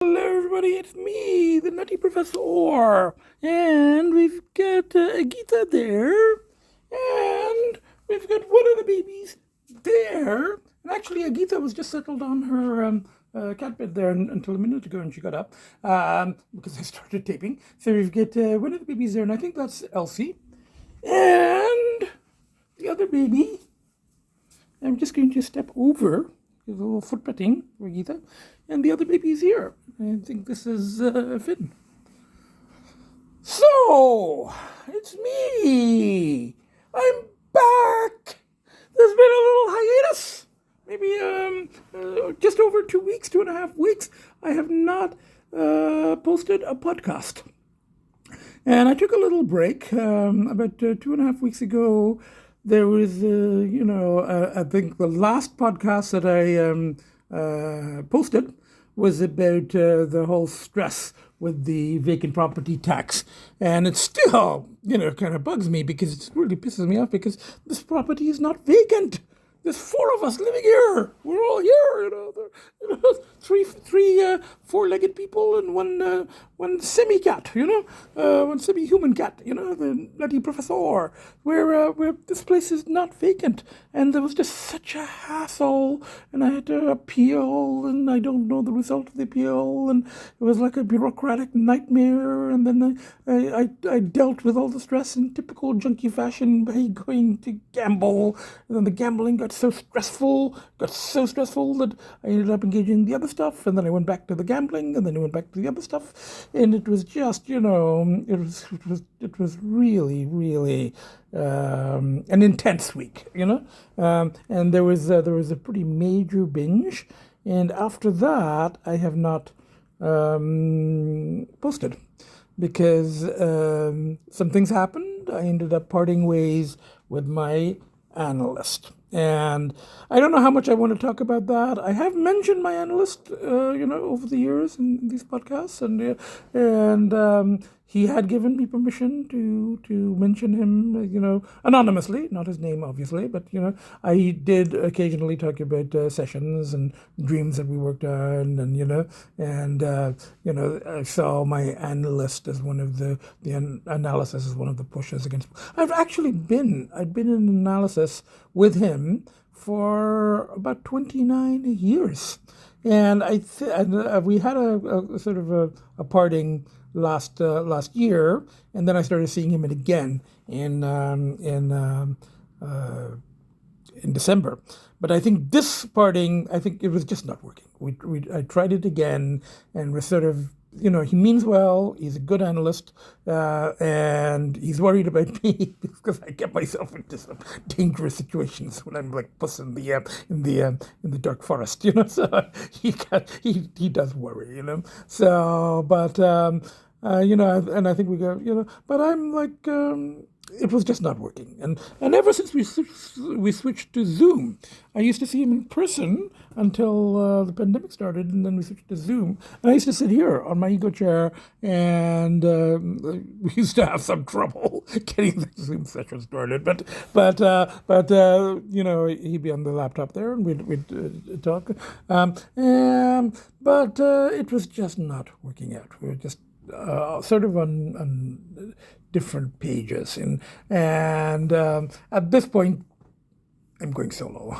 Hello everybody, it's me, the Nutty Professor, and we've got Agita there, and we've got one of the babies there, and actually Agita was just settled on her cat bed there until a minute ago, and she got up, because I started taping. So we've got one of the babies there, and I think that's Lcee, and the other baby, I'm just going to step over. There's a little foot petting for Agita, and the other baby's here. I think this is FInn. So, it's me. I'm back. There's been a little hiatus. Maybe just over 2 weeks, 2.5 weeks. I have not posted a podcast. And I took a little break about 2.5 weeks ago. There was, I think the last podcast that I posted was about the whole stress with the vacant property tax. And it still, kind of bugs me because it really pisses me off because this property is not vacant. There's 4 of us living here. We're all here, three four-legged people and one semi-cat, one semi-human cat, the Nutty Professor, where this place is not vacant. And there was just such a hassle, and I had to appeal, and I don't know the result of the appeal, and it was like a bureaucratic nightmare. And then I dealt with all the stress in typical junkie fashion by going to gamble, and then the gambling got so stressful that I ended up engaging in the other stuff, and then I went back to the gambling, and then I went back to the other stuff, and it was just, it was really, really an intense week, and there was a pretty major binge, and after that I have not posted because some things happened. I ended up parting ways with my analyst. And I don't know how much I want to talk about that. I have mentioned my analyst, over the years in these podcasts, and he had given me permission to mention him, anonymously, not his name, obviously, but, I did occasionally talk about sessions and dreams that we worked on, and I saw my analyst as one of the analysis as one of the pushes against. I'd been in analysis with him for about 29 years, and we had a sort of a parting last year, and then I started seeing him again in December. But I think this parting, it was just not working. I tried it again, and we're sort of, he means well. He's a good analyst, and he's worried about me because I get myself into some dangerous situations when I'm like Puss in the dark forest, So he does worry, So, but and I think we go, but I'm like. It was just not working, and ever since we switched to Zoom, I used to see him in person until the pandemic started, and then we switched to Zoom. And I used to sit here on my ego chair, and we used to have some trouble getting the Zoom session started. But he'd be on the laptop there, and we'd talk. But it was just not working out. We were just sort of on different pages, and at this point I'm going solo.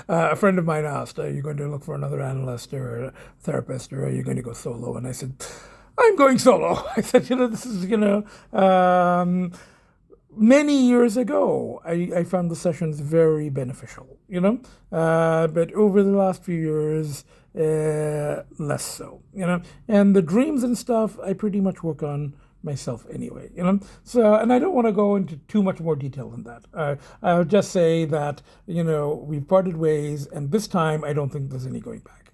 A friend of mine asked, are you going to look for another analyst or a therapist, or are you going to go solo? And I said, I'm going solo. I said, this is, many years ago, I found the sessions very beneficial, but over the last few years, less so, and the dreams and stuff, I pretty much work on myself anyway, So, and I don't want to go into too much more detail than that. I'll just say that, we've parted ways, and this time I don't think there's any going back.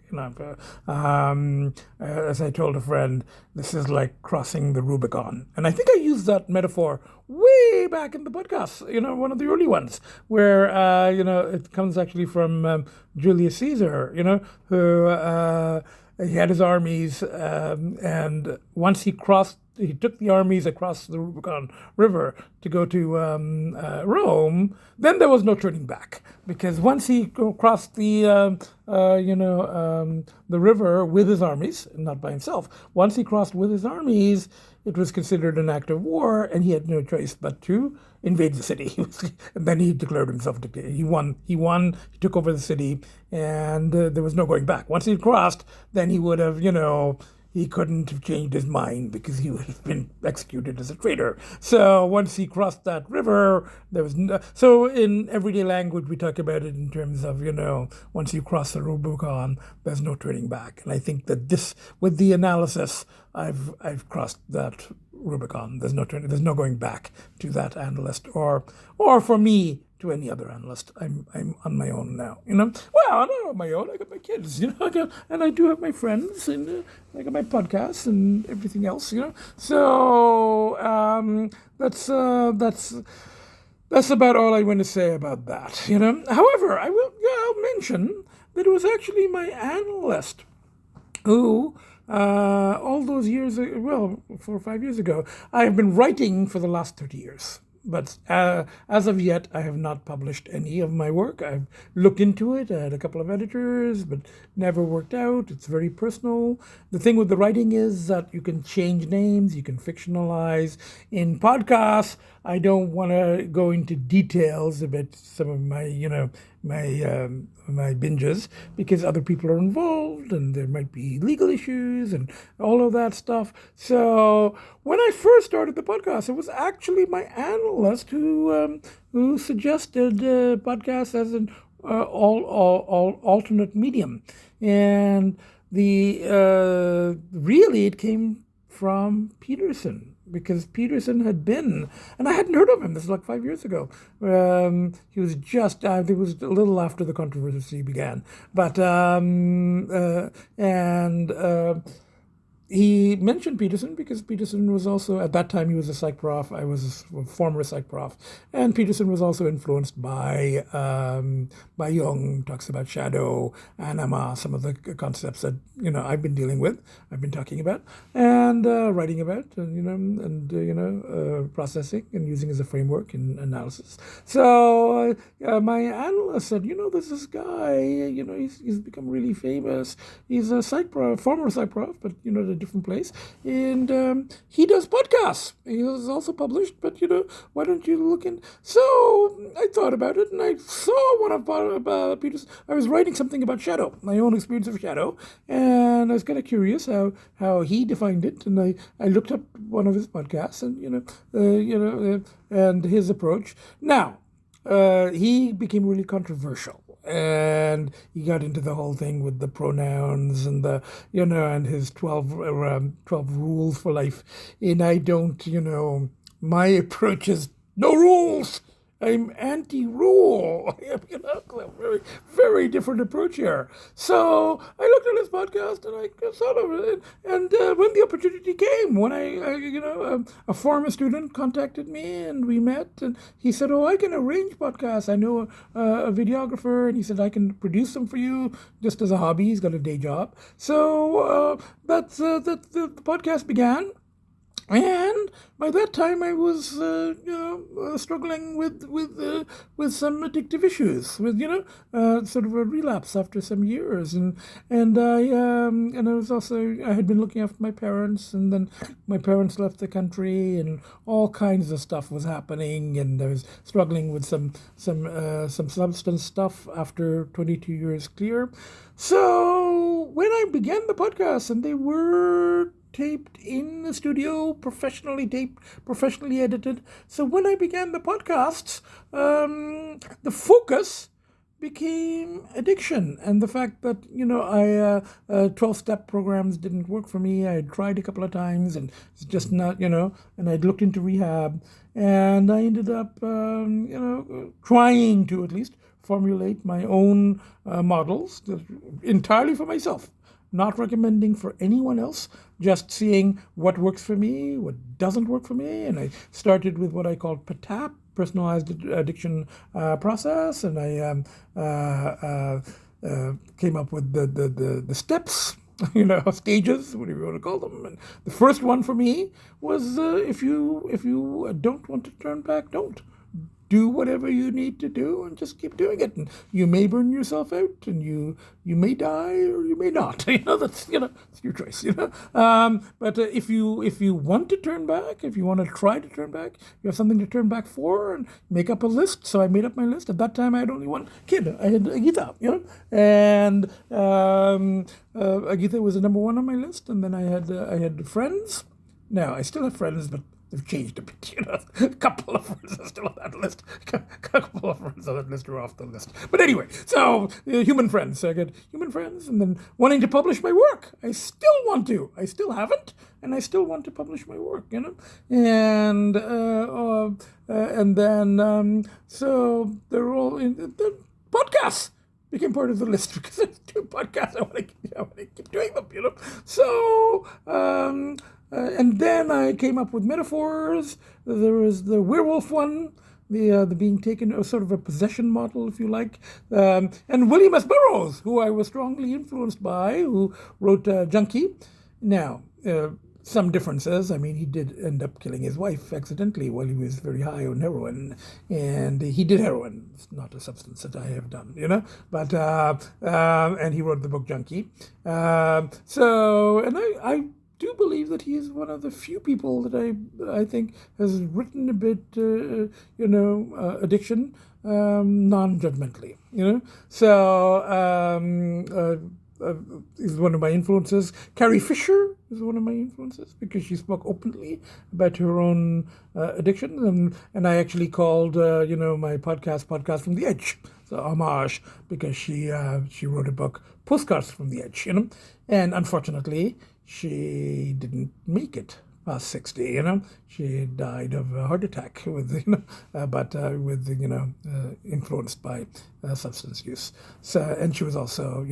As I told a friend, this is like crossing the Rubicon. And I think I used that metaphor way back in the podcast, one of the early ones, where, it comes actually from Julius Caesar, who he had his armies, and once he crossed he took the armies across the Rubicon River to go to Rome, then there was no turning back, because once he crossed the river with his armies, not by himself, once he crossed with his armies, it was considered an act of war, and he had no choice but to invade the city. And then he declared himself dictator. He won. He took over the city, and there was no going back. Once he crossed, then he would have, he couldn't have changed his mind, because he would have been executed as a traitor. So once he crossed that river, there was no, so in everyday language we talk about it in terms of, once you cross the Rubicon, there's no turning back. And I think that this, with the analysis, I've crossed that Rubicon. There's no going back to that analyst, or for me, to any other analyst. I'm on my own now. Well, I'm not on my own. I got my kids. And I do have my friends, and I got my podcasts and everything else. So that's about all I want to say about that. However, I'll mention that it was actually my analyst who, all those years, 4 or 5 years ago, I have been writing for the last 30 years. But as of yet, I have not published any of my work. I've looked into it. I had a couple of editors, but never worked out. It's very personal. The thing with the writing is that you can change names, you can fictionalize. In podcasts, I don't want to go into details about some of my, my binges, because other people are involved and there might be legal issues and all of that stuff. So when I first started the podcast, it was actually my analyst who suggested podcasts as an alternate medium, and really it came from Peterson. Because Peterson had been, and I hadn't heard of him, this was like 5 years ago. He was just, it was a little after the controversy began. But, he mentioned Peterson because Peterson was also, at that time he was a psych prof, I was a former psych prof, and Peterson was also influenced by Jung, talks about shadow, anima, some of the concepts that, I've been dealing with, I've been talking about, and writing about, and processing and using as a framework in analysis. So my analyst said, there's this guy, he's become really famous, he's a psych prof, former psych prof, but, a different place, and he does podcasts. He is also published, but why don't you look in? So I thought about it, and I saw one of Peter's. I was writing something about shadow, my own experience of shadow, and I was kind of curious how he defined it, and I looked up one of his podcasts, and and his approach. Now he became really controversial. And he got into the whole thing with the pronouns and the, and his 12 rules for life. And I don't, my approach is no rules. I'm anti-rule. Very, very different approach here. So I looked at his podcast and I thought of it. And when the opportunity came, when a former student contacted me and we met, and he said, "Oh, I can arrange podcasts. I know a videographer," and he said, "I can produce them for you just as a hobby." He's got a day job. So that's the podcast began. And by that time, I was, struggling with some addictive issues, with sort of a relapse after some years, and I was also, I had been looking after my parents, and then my parents left the country, and all kinds of stuff was happening, and I was struggling with some substance stuff after 22 years clear. So when I began the podcast, and they were taped in the studio, professionally taped, professionally edited. So when I began the podcasts, the focus became addiction, and the fact that 12-step programs didn't work for me. I had tried a couple of times, and it's just not, and I'd looked into rehab, and I ended up trying to at least formulate my own models entirely for myself. Not recommending for anyone else, just seeing what works for me, what doesn't work for me. And I started with what I called PATAP, Personalized Addiction Process, and I came up with the steps stages, whatever you want to call them. And the first one for me was if you don't want to turn back, don't. Do whatever you need to do and just keep doing it. And you may burn yourself out, and you may die or you may not. That's it's your choice. But if you want to turn back, if you want to try to turn back, you have something to turn back for, and make up a list. So I made up my list. At that time, I had only one kid. I had Agita. And Agita was the number one on my list. And then I had friends. Now I still have friends, but they've changed a bit, A couple of friends are still on that list. A couple of friends on that list are off the list. But anyway, so human friends. So I got human friends, and then wanting to publish my work. I still want to. I still haven't, and I still want to publish my work, And then so they're all in the podcasts. Became part of the list because there's 2 podcasts. I want to keep doing them, So. And then I came up with metaphors. There was the werewolf one, the being taken, sort of a possession model, if you like. And William S. Burroughs, who I was strongly influenced by, who wrote Junkie. Now, some differences. I mean, he did end up killing his wife accidentally while he was very high on heroin. And he did heroin. It's not a substance that I have done, But, and he wrote the book Junkie. And I do believe that he is one of the few people that I think has written a bit, addiction non-judgmentally, So is one of my influences. Carrie Fisher is one of my influences because she spoke openly about her own addiction, and I actually called my podcast from the Edge. So homage, because she wrote a book, Postcards from the Edge, and unfortunately she didn't make it past 60, She died of a heart attack influenced by substance use. So, and she was also,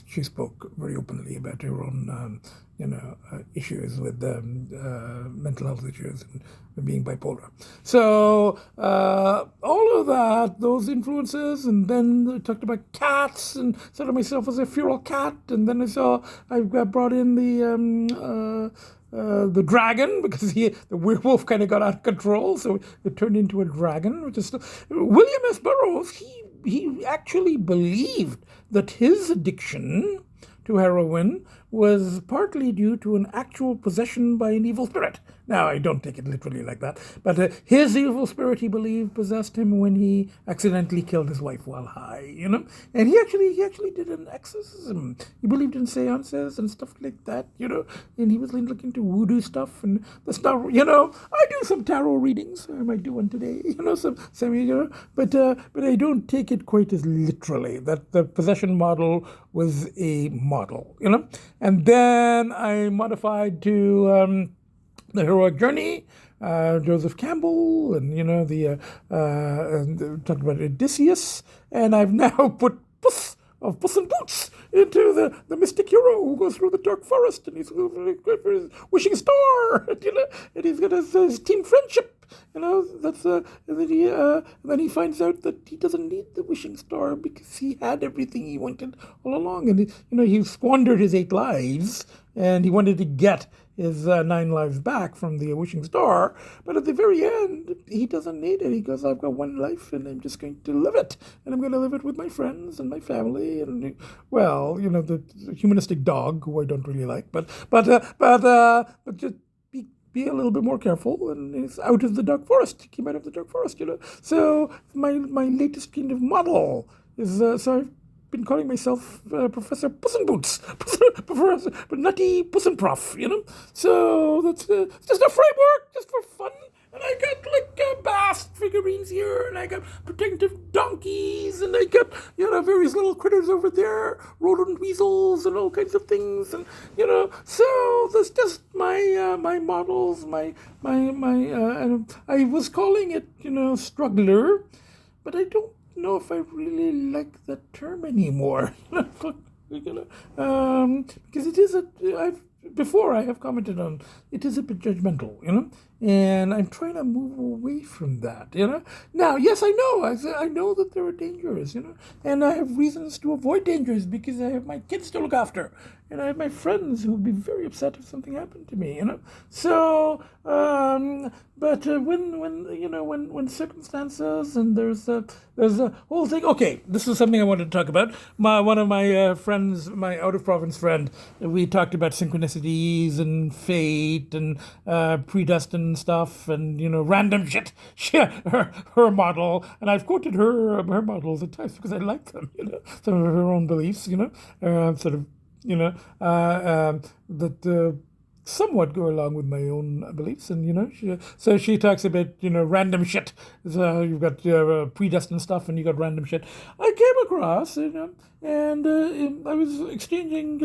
she spoke very openly about her own, issues with mental health issues and being bipolar. So all of that, those influences, and then I talked about cats and said of myself as a feral cat, and then I brought in the dragon, because the werewolf kind of got out of control, so it turned into a dragon, which is still... William S. Burroughs, he actually believed that his addiction to heroin was partly due to an actual possession by an evil spirit. Now, I don't take it literally like that, but his evil spirit, he believed, possessed him when he accidentally killed his wife while high, And he actually did an exorcism. He believed in seances and stuff like that, And he was looking into voodoo stuff and the stuff, I do some tarot readings. I might do one today, but I don't take it quite as literally that the possession model was a model, And then I modified to the heroic journey, Joseph Campbell, and and talked about Odysseus, and I've now put Puss of Puss in Boots into the mystic hero who goes through the dark forest, and he's going for his wishing star, and he's got his team friendship. That's and then he finds out that he doesn't need the wishing star because he had everything he wanted all along, and he squandered his 8 lives, and he wanted to get his 9 lives back from the wishing star, but at the very end he doesn't need it. He goes, I've got 1 life, and I'm just going to live it, and I'm going to live it with my friends and my family, and the humanistic dog, who I don't really like, but just be a little bit more careful, and he's out of the dark forest. He came out of the dark forest, So my latest kind of model is so I've been calling myself Professor Puss in Boots, Professor Nutty ProfNPuss, So that's just a framework, just for fun. And I got bass figurines here, and I got protective donkeys, and I got various little critters over there, rodent weasels, and all kinds of things, and so that's just my my models, my and I was calling it struggler, but I don't know if I really like that term anymore, because it is I have commented on, it is a bit judgmental, and I'm trying to move away from that, Now, yes, I know that there are dangers, and I have reasons to avoid dangers because I have my kids to look after, and I have my friends who would be very upset if something happened to me, So, but when circumstances and there's a whole thing. Okay, this is something I wanted to talk about. One of my friends, my out of province friend, we talked about synchronicities and fate and predestined stuff and random shit. Her model, and I've quoted her models at times because I like them. Some of her own beliefs. Sort of. That somewhat go along with my own beliefs, and so she talks about random shit. So you've got predestined stuff, and you got random shit. I came across, and I was exchanging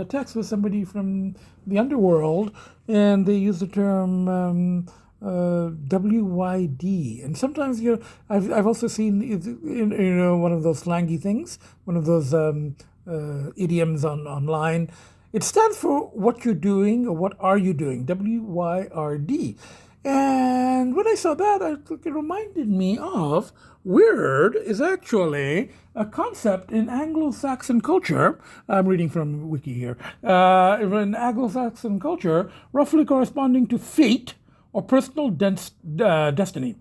text with somebody from the underworld, and they use the term. WYD, and sometimes I've also seen one of those slangy things, one of those idioms online. It stands for what you're doing or what are you doing, WYRD. And when I saw that, it reminded me of Wyrd is actually a concept in Anglo-Saxon culture. I'm reading from Wiki here. In Anglo-Saxon culture, roughly corresponding to fate or personal destiny.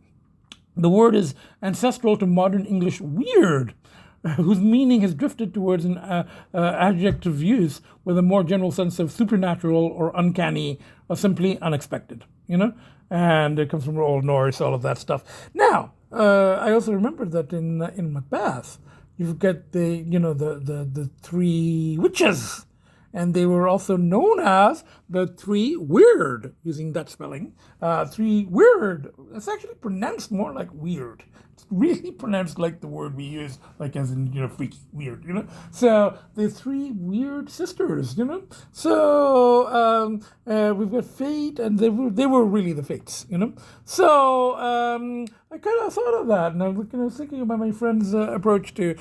The word is ancestral to modern English weird, whose meaning has drifted towards an adjective use with a more general sense of supernatural or uncanny or simply unexpected, And it comes from Old Norse, all of that stuff. Now, I also remember that in Macbeth, you've got the three witches. And they were also known as the three Wyrd, using that spelling. Three Wyrd. It's actually pronounced more like weird. It's really pronounced like the word we use, like as in, freaky, weird, So the three weird sisters, So we've got fate, and they were really the fates, So I kind of thought of that, and I was thinking about my friend's approach to,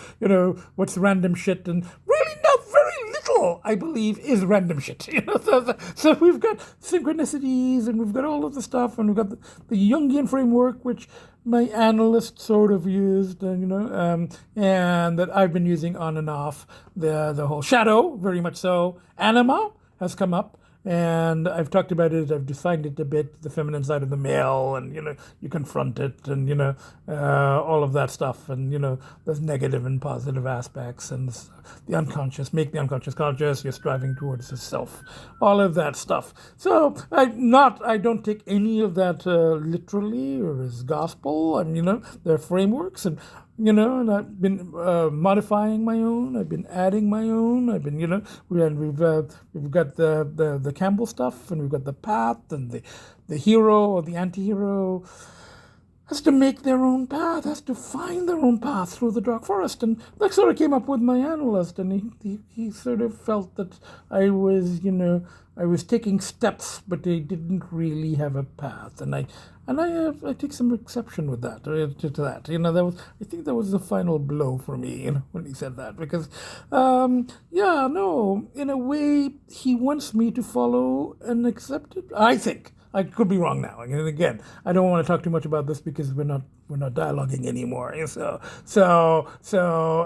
what's random shit, and really not very little, I believe, is random shit. So we've got synchronicities, and we've got all of the stuff, and we've got the Jungian framework, which my analyst sort of used, and that I've been using on and off. The whole shadow, very much so. Anima has come up. And I've talked about it, I've defined it a bit, the feminine side of the male, and, you confront it, and, all of that stuff, and, there's negative and positive aspects, and the unconscious, make the unconscious conscious, you're striving towards the self, all of that stuff. So I don't take any of that literally or as gospel, and, they're frameworks, and I've been modifying my own. I've been adding my own. I've been, we've got the Campbell stuff, and we've got the path, and the hero or the anti-hero has to make their own path, has to find their own path through the dark forest, and that sort of came up with my analyst, and he sort of felt that I was, I was taking steps, but they didn't really have a path, and I take some exception with that, to that. I think that was the final blow for me, when he said that, because, in a way, he wants me to follow and accept it. I think. I could be wrong now. And again, I don't want to talk too much about this because we're not dialoguing anymore. So,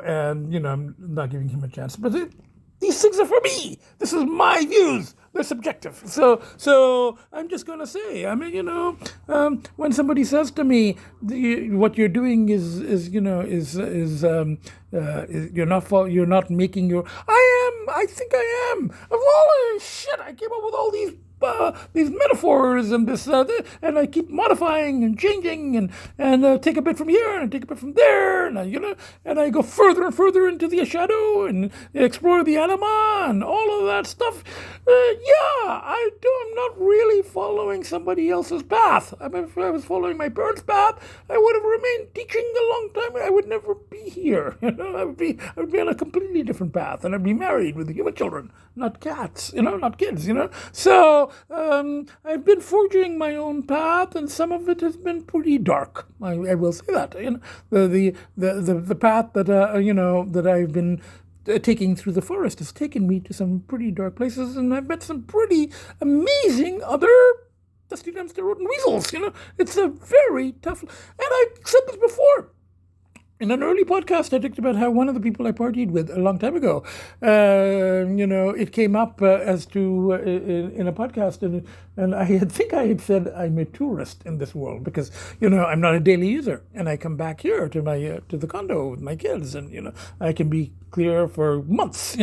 and I'm not giving him a chance. But these things are for me. This is my views. They're subjective. So I'm just going to say, when somebody says to me, what you're doing is you're not making your. I think I am. Of all this shit, I came up with all these metaphors and this, and I keep modifying and changing and take a bit from here and take a bit from there, and I go further and further into the shadow and explore the anima and all of that stuff. I'm not really following somebody else's path. If I was following my parents' path, I would have remained teaching a long time. I would never be here. I would be on a completely different path, and I'd be married with human children, not cats. Not kids. So I've been forging my own path, and some of it has been pretty dark. I will say that. The path that that I've been taking through the forest has taken me to some pretty dark places, and I've met some pretty amazing other dusty dumpster rodent weasels. It's a very tough, and I said this before. In an early podcast, I talked about how one of the people I partied with a long time ago, it came up as to in a podcast, and I think I had said I'm a tourist in this world because I'm not a daily user, and I come back here to my to the condo with my kids, and I can be clear for months,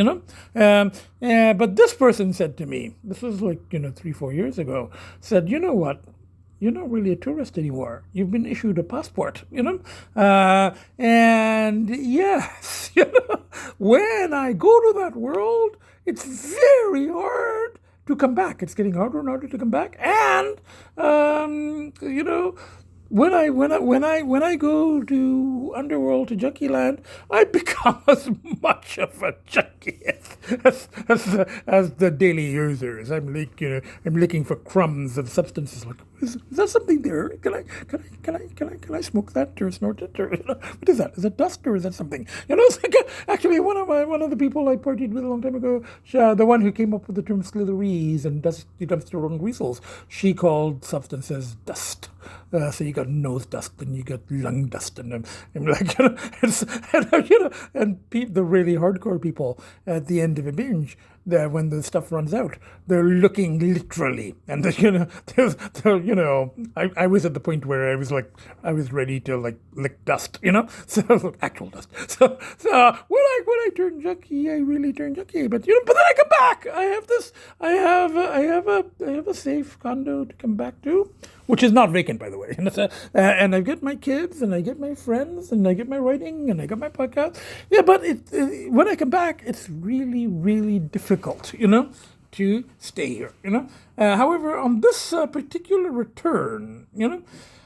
but this person said to me, this was like 3-4 years ago, said, you know what? You're not really a tourist anymore. You've been issued a passport, and yes, when I go to that world, it's very hard to come back. It's getting harder and harder to come back. And, when I go to Underworld, to Junkie Land, I become as much of a junkie as the daily users. I'm looking for crumbs of substances. Like, is that something there? Can I smoke that or snort it or what is that? Is it dust or is that something? It's like actually one of the people I partied with a long time ago, the one who came up with the term slitheries and dusty dumpster rodent weasels, she called substances dust. So you got nose dust and you got lung dust, and I'm like, the really hardcore people at the end of a binge, when the stuff runs out, they're looking literally, and I was at the point where I was ready to lick dust, so actual dust. So when I turn junkie, I really turn junkie. But but then I come back. I have a safe condo to come back to, which is not vacant, by the way. And I get my kids, and I get my friends, and I get my writing, and I got my podcast. Yeah, but when I come back, it's really, really difficult, to stay here, However, on this particular return,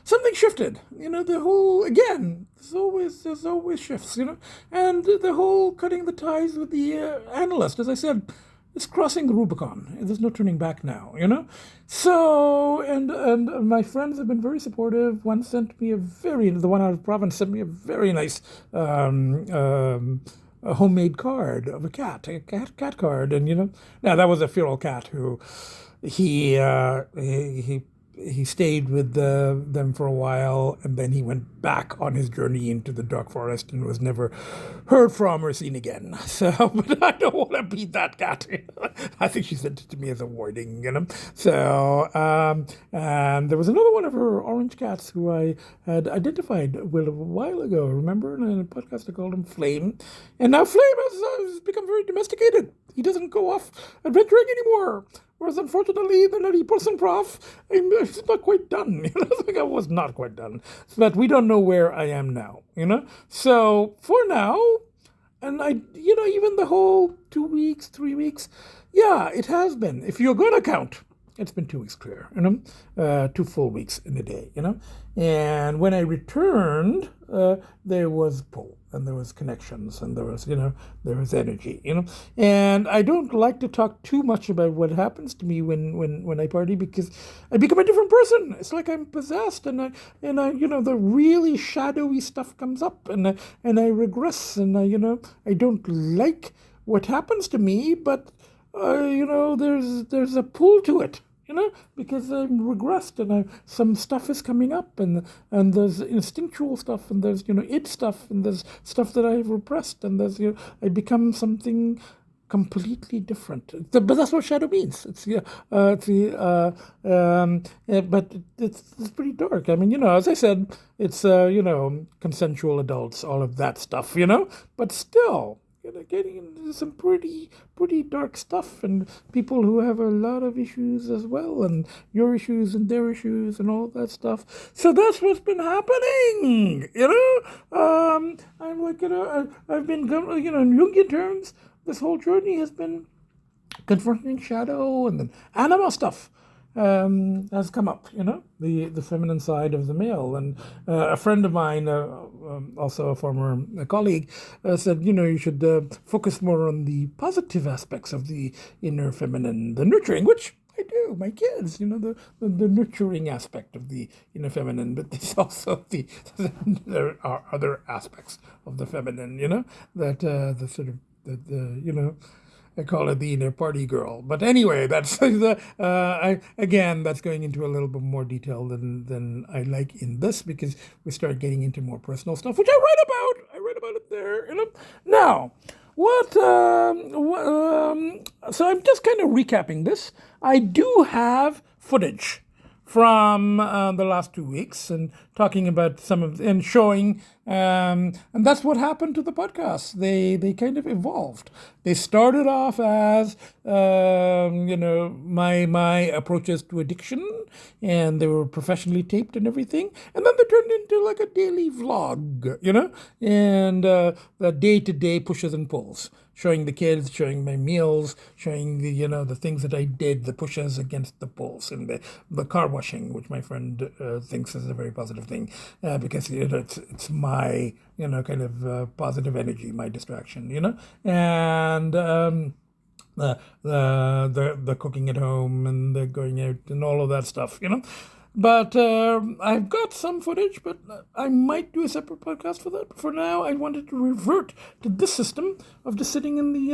something shifted. The whole, again, there's always shifts, And the whole cutting the ties with the analyst, as I said, it's crossing the Rubicon. There's no turning back now, So, and my friends have been very supportive. One sent me the one out of province sent me a very nice a homemade card of a cat card. And, now that was a feral cat who he stayed with them for a while, and then he went back on his journey into the dark forest and was never heard from or seen again. So, but I don't want to be that cat. I think she sent it to me as a warning, So, and there was another one of her orange cats who I had identified a while ago. Remember, in a podcast I called him Flame, and now Flame has become very domesticated. He doesn't go off adventuring anymore. Whereas, unfortunately, the Nutty ProfNPuss, it's not quite done. I was not quite done. But we don't know where I am now, So, for now, and even the whole 2 weeks, 3 weeks, yeah, it has been. If you're going to count, it's been 2 weeks clear, 2 full weeks in a day, And when I returned, there was pull, and there was connections, and there was energy, And I don't like to talk too much about what happens to me when I party, because I become a different person. It's like I'm possessed, and I the really shadowy stuff comes up, and I regress, and I don't like what happens to me, but there's a pull to it, because I'm regressed, and some stuff is coming up, and there's instinctual stuff, and there's id stuff, and there's stuff that I've repressed, and there's I become something completely different. But that's what shadow means. But it's pretty dark. I mean, as I said, it's consensual adults, all of that stuff, but still. Getting into some pretty dark stuff, and people who have a lot of issues as well, and your issues and their issues and all that stuff. So that's what's been happening, I'm like, I've been, in Jungian terms, this whole journey has been confronting shadow, and then anima stuff has come up, the feminine side of the male. And a friend of mine, also a former colleague, said, you should focus more on the positive aspects of the inner feminine, the nurturing, which I do, my kids, the nurturing aspect of the inner feminine, but there's also there are other aspects of the feminine, that the sort of I call it the inner party girl. But anyway, that's again, that's going into a little bit more detail than I like in this, because we start getting into more personal stuff, which I write about. I write about it there. Now, so I'm just kind of recapping this. I do have footage from the last 2 weeks, and talking about and showing, and that's what happened to the podcast. They kind of evolved. They started off as my approaches to addiction, and they were professionally taped and everything, and then they turned into like a daily vlog, and the day-to-day pushes and pulls, showing the kids, showing my meals, showing the things that I did, the pushes against the pulls, and the car washing, which my friend thinks is a very positive thing, because it's my kind of positive energy, my distraction, and the cooking at home and the going out and all of that stuff, But I've got some footage, but I might do a separate podcast for that. But for now, I wanted to revert to this system of just sitting in the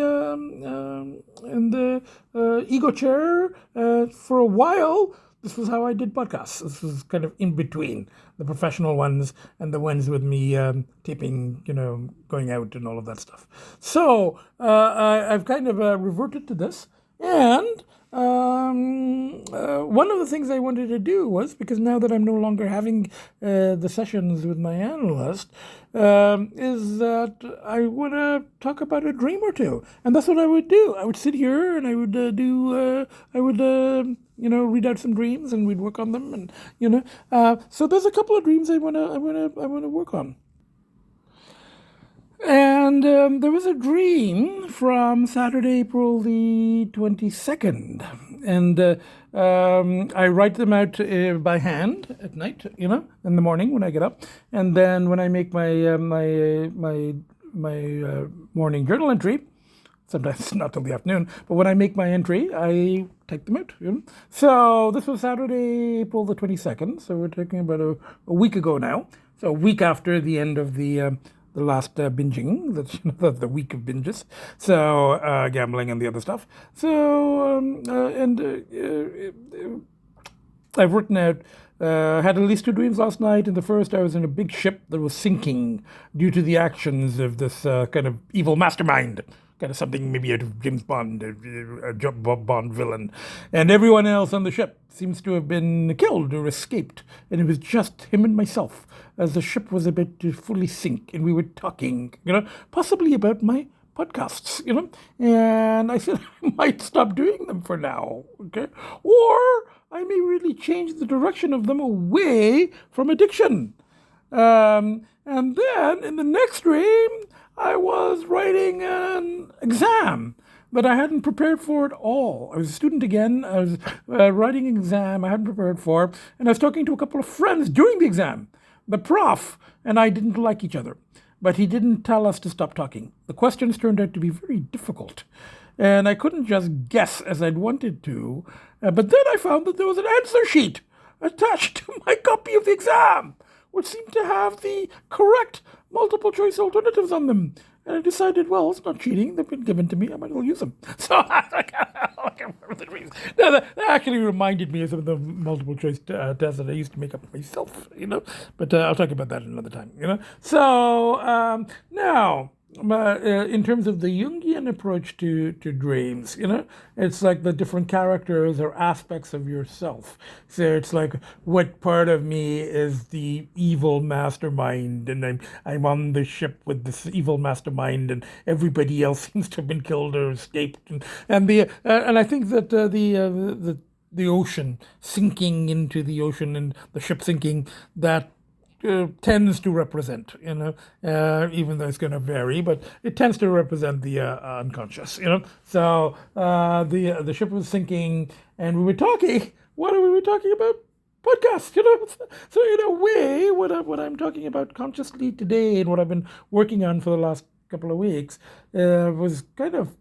ego chair for a while. This was how I did podcasts. This was kind of in between the professional ones and the ones with me taping, going out and all of that stuff. So I've kind of reverted to this. And one of the things I wanted to do was, because now that I'm no longer having the sessions with my analyst, is that I want to talk about a dream or two. And that's what I would do. I would sit here and I would read out some dreams, and we'd work on them, and so there's a couple of dreams I wanna work on. And there was a dream from Saturday, April the 22nd, and I write them out by hand at night, in the morning when I get up, and then when I make my morning journal entry. Sometimes not till the afternoon, but when I make my entry, I type them out. So this was Saturday, April the 22nd. So we're talking about a week ago now. So a week after the end of the last binging, the week of binges. So gambling and the other stuff. So I've written out. Had at least 2 dreams last night. In the first, I was in a big ship that was sinking due to the actions of this kind of evil mastermind. Kind of something maybe out of James Bond, a Bond villain. And everyone else on the ship seems to have been killed or escaped. And it was just him and myself, as the ship was about to fully sink. And we were talking, possibly about my podcasts, And I said, I might stop doing them for now, okay? Or I may really change the direction of them away from addiction. And then in the next dream, I was writing an exam that I hadn't prepared for at all. I was a student again. I was writing an exam I hadn't prepared for, and I was talking to a couple of friends during the exam. The prof and I didn't like each other, but he didn't tell us to stop talking. The questions turned out to be very difficult, and I couldn't just guess as I'd wanted to. But then I found that there was an answer sheet attached to my copy of the exam, which seemed to have the correct multiple choice alternatives on them. And I decided, well, it's not cheating. They've been given to me. I might as well use them. So I can't remember the reason. No, that actually reminded me of some of the multiple choice tests that I used to make up myself, But I'll talk about that another time, So now, in terms of the Jungian approach to dreams, it's like the different characters or aspects of yourself. So it's like, what part of me is the evil mastermind, and I'm on the ship with this evil mastermind, and everybody else seems to have been killed or escaped, and I think that the ocean sinking into the ocean and the ship sinking, that tends to represent, even though it's going to vary, but it tends to represent the unconscious, So the ship was sinking, and we were talking. What are we talking about? Podcasts, So in a way, what I'm talking about consciously today, and what I've been working on for the last couple of weeks, was kind of,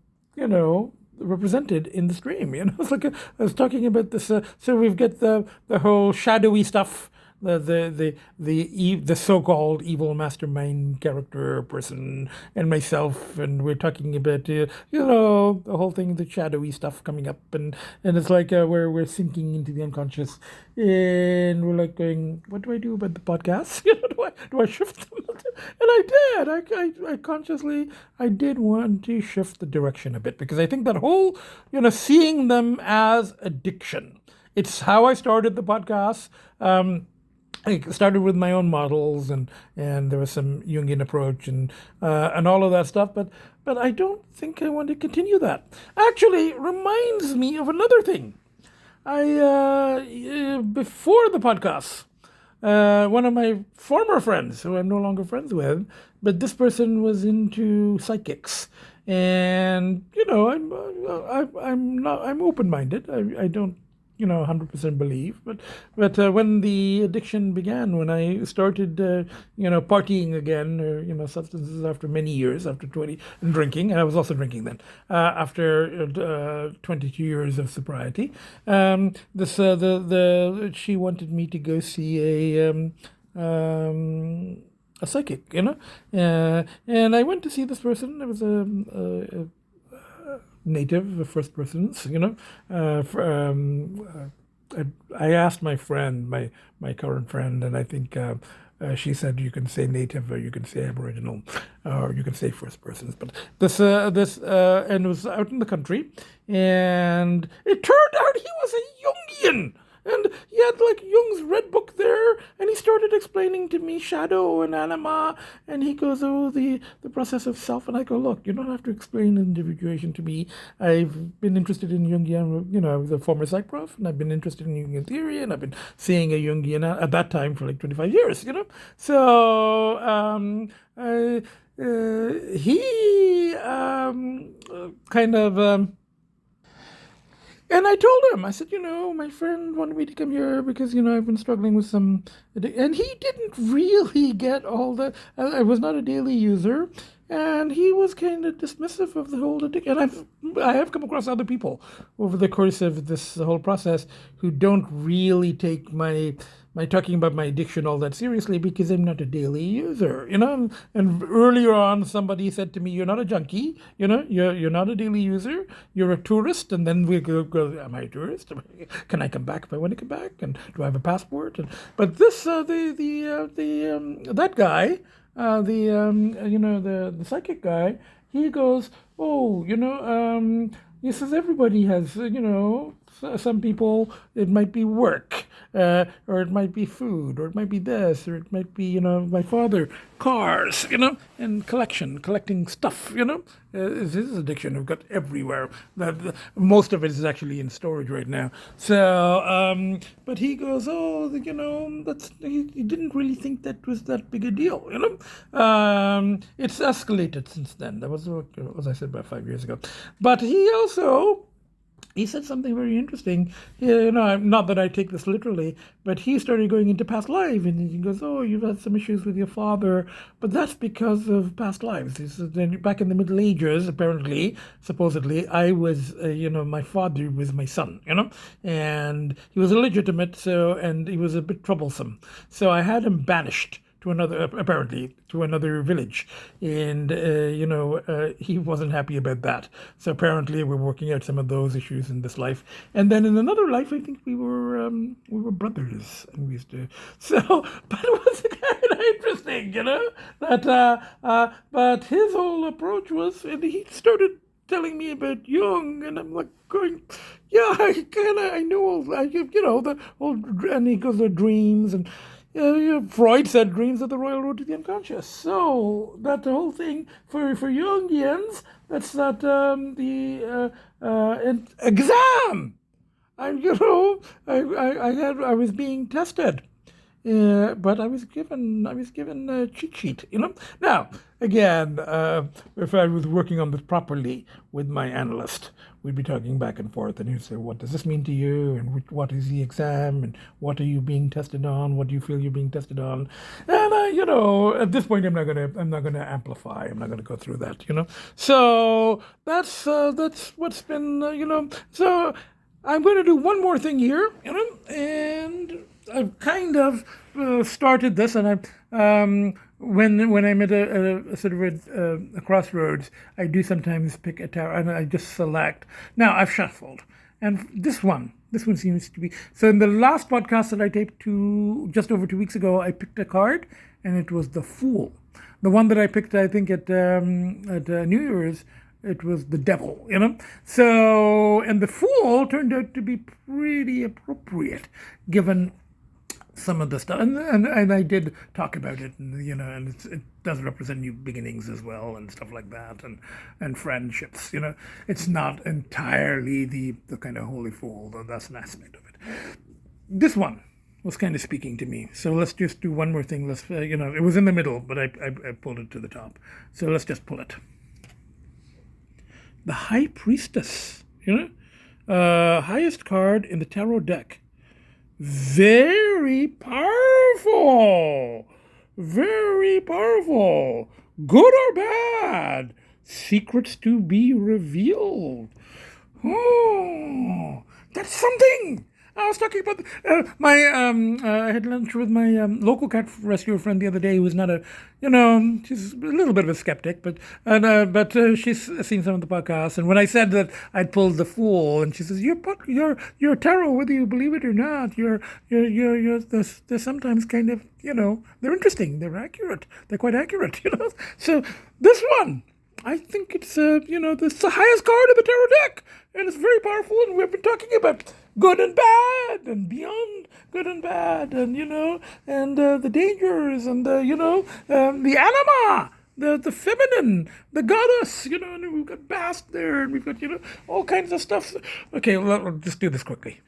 represented in the stream. It's like I was talking about this. So we've got the whole shadowy stuff the so-called evil mastermind character person and myself, and we're talking about the whole thing, the shadowy stuff coming up, and it's like we're sinking into the unconscious, and we're like going, what do I do about the podcast? Do I shift them? And I did. I consciously I did want to shift the direction a bit, because I think that whole seeing them as addiction. It's how I started the podcast. I started with my own models, and there was some Jungian approach and all of that stuff. But I don't think I want to continue that. Actually, reminds me of another thing. I before the podcast, one of my former friends, who I'm no longer friends with, but this person was into psychics, and I'm open-minded. I don't 100% believe, but when the addiction began, when I started partying again, or substances, after many years, after 20 and drinking, and I was also drinking then, after 22 years of sobriety, she wanted me to go see a psychic, and I went to see this person. It was a native, first persons, I asked my friend, my current friend, and I think she said you can say native, or you can say Aboriginal, or you can say first persons. But this and it was out in the country, and it turned out he was a Jungian. And he had like Jung's red book there, and he started explaining to me shadow and anima, and he goes, oh, the process of self. And I go, look, you don't have to explain individuation to me. I've been interested in Jungian, I was a former psych prof, and I've been interested in Jungian theory, and I've been seeing a Jungian at that time for like 25 years, So he kind of... And I told him, I said, my friend wanted me to come here because, I've been struggling with some... And he didn't really get all the... I was not a daily user, and he was kind of dismissive of the whole addiction. And I have come across other people over the course of this whole process who don't really take my talking about my addiction all that seriously, because I'm not a daily user, And earlier on, somebody said to me, "You're not a junkie, You're not a daily user. You're a tourist." And then we go, "Am I a tourist? Can I come back if I want to come back? And do I have a passport?" But this, that guy, the psychic guy, he goes, "Oh, he says everybody has, some people, it might be work, or it might be food, or it might be this, or it might be, my father, cars, and collecting stuff, is his addiction. We've got everywhere. Most of it is actually in storage right now. So, but he goes, oh, he didn't really think that was that big a deal, It's escalated since then. That was what I said about 5 years ago. But he said something very interesting. Not that I take this literally, but he started going into past life, and he goes, "Oh, you've had some issues with your father, but that's because of past lives." He said, then back in the Middle Ages, supposedly, I was, my father was my son, and he was illegitimate, and he was a bit troublesome. So I had him banished to another village, and he wasn't happy about that. So apparently we're working out some of those issues in this life, and then in another life I think we were brothers, and we used to. So, but it was kind of interesting, but his whole approach was, and he started telling me about Jung, and I'm like going, yeah, I know all, the whole, and he goes, the dreams, and Freud said dreams are the royal road to the unconscious. So that whole thing for Jungians, that's not the exam. I was being tested, but I was given a cheat sheet. Now again, if I was working on this properly with my analyst, we'd be talking back and forth, and he'd say, "What does this mean to you? And what is the exam? And what are you being tested on? What do you feel you're being tested on?" And at this point, I'm not gonna amplify. I'm not gonna go through that. So that's what's been. So I'm going to do one more thing here. And I've kind of started this, and when I'm at a sort of a crossroads, I do sometimes pick a tarot and I just select. Now I've shuffled, and this one seems to be. So in the last podcast that I taped just over 2 weeks ago, I picked a card, and it was the Fool. The one that I picked, I think at New Year's, it was the Devil, So, and the Fool turned out to be pretty appropriate, given some of the stuff, and I did talk about it, and it does represent new beginnings as well, and stuff like that, and friendships. It's not entirely the kind of holy fool, though that's an aspect of it. This one was kind of speaking to me, so let's just do one more thing. Let's it was in the middle, but I pulled it to the top, so let's just pull it. The High Priestess, highest card in the tarot deck. Very powerful. Very powerful. Good or bad? Secrets to be revealed. Oh, that's something. I was talking about I had lunch with my local cat rescue friend the other day, who was not she's a little bit of a skeptic, but she's seen some of the podcasts. And when I said that I'd pulled the Fool, and she says, "Your tarot, whether you believe it or not, they're sometimes kind of they're interesting, they're accurate, they're quite accurate, So this one, I think it's this is the highest card of the tarot deck, and it's very powerful. And we've been talking about good and bad, and beyond good and bad, and and the dangers, and the the anima, the feminine, the goddess, and we've got Bast there, and we've got all kinds of stuff. Okay, we'll just do this quickly.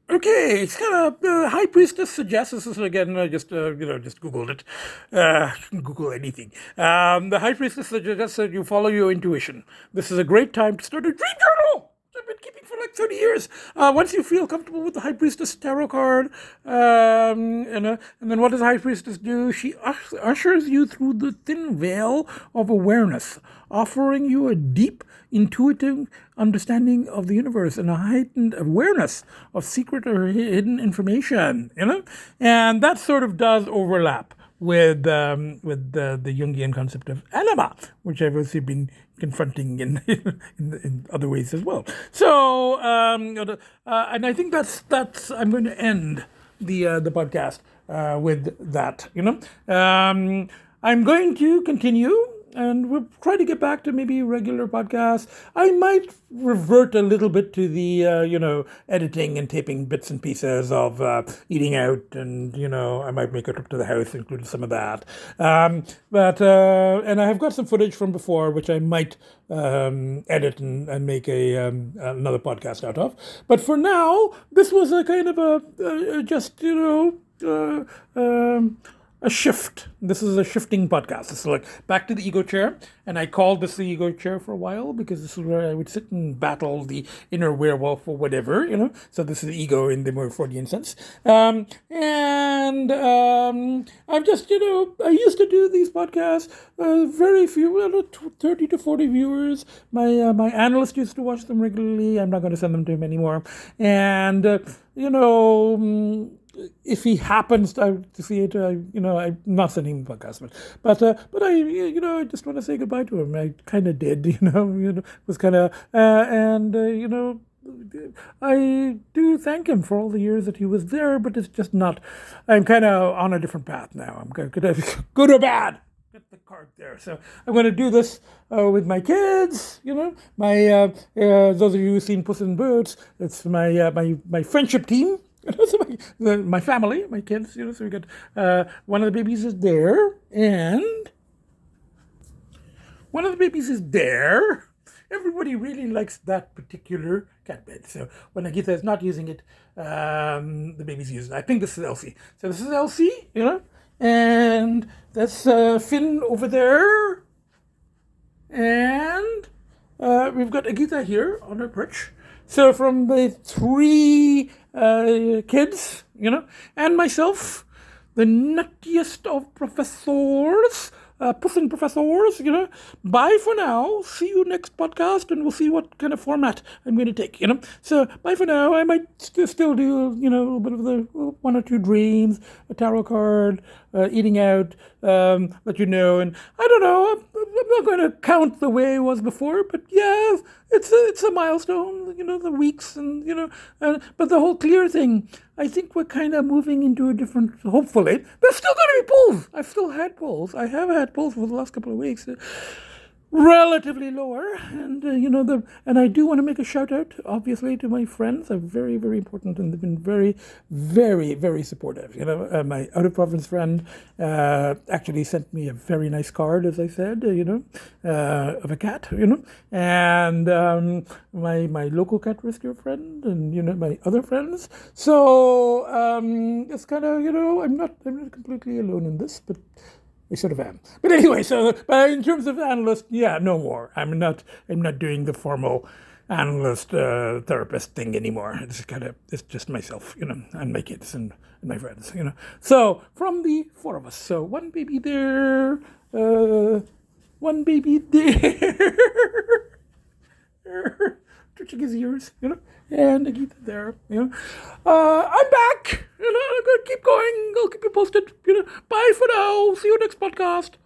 Okay, it's kind of High Priestess suggests. This is again just Googled it. You can Google anything. The High Priestess suggests that you follow your intuition. This is a great time to start a dream journal. I've been keeping for like 30 years. Once you feel comfortable with the High Priestess tarot card, and then what does High Priestess do? She ushers you through the thin veil of awareness, offering you a deep, intuitive understanding of the universe and a heightened awareness of secret or hidden information. And that sort of does overlap with the Jungian concept of anima, which I've also been confronting in other ways as well. So, and I think that's I'm going to end the podcast with that. I'm going to continue, and we'll try to get back to maybe regular podcasts. I might revert a little bit to the, editing and taping bits and pieces of eating out, and, I might make a trip to the house, include some of that. But and I have got some footage from before, which I might edit and make another podcast out of. But for now, this was a kind of a shift. This is a shifting podcast. This is like back to the ego chair, and I called this the ego chair for a while because this is where I would sit and battle the inner werewolf or whatever, So this is ego in the more Freudian sense. I'm just, I used to do these podcasts. Very few, 30 to 40 viewers. My analyst used to watch them regularly. I'm not going to send them to him anymore. And if he happens to see it, I'm not sending him the podcast, but I just want to say goodbye to him. I kind of did, was kind of, I do thank him for all the years that he was there, but it's just not. I'm kind of on a different path now. I'm good or bad. Get the card there. So I'm going to do this with my kids. My those of you who've seen Puss in Boots, it's my friendship team. So my family, my kids, so we got one of the babies is there, and one of the babies is there. Everybody really likes that particular cat bed. So when Agita is not using it, the baby's using it. I think this is Lcee. So this is Lcee, and that's Finn over there, and we've got Agita here on her perch. So from the three kids, and myself, the nuttiest of professors, Puss and Professors, Bye for now. See you next podcast, and we'll see what kind of format I'm going to take, So bye for now. I might still do, a little bit of the one or two dreams, a tarot card, eating out, let you know. And I don't know, I'm not going to count the way it was before, but yeah, it's a milestone, the weeks and, but the whole clear thing, I think we're kind of moving into a different, hopefully. There's still going to be polls. I've still had polls. I have had polls for the last couple of weeks. Relatively lower, and and I do want to make a shout out, obviously, to my friends. They're very, very important, and they've been very, very, very supportive. My out of province friend actually sent me a very nice card, as I said, of a cat, and my local cat rescue friend, and my other friends. So it's kind of I'm not completely alone in this, but I sort of am. But anyway, but in terms of analyst, yeah, no more. I'm not doing the formal analyst therapist thing anymore. It's just myself, and my kids and my friends, So from the four of us, so one baby there, one baby there, twitching his ears, and Agita there, I'm back, I'm going to keep going, I'll keep you posted, bye for now, see you next podcast.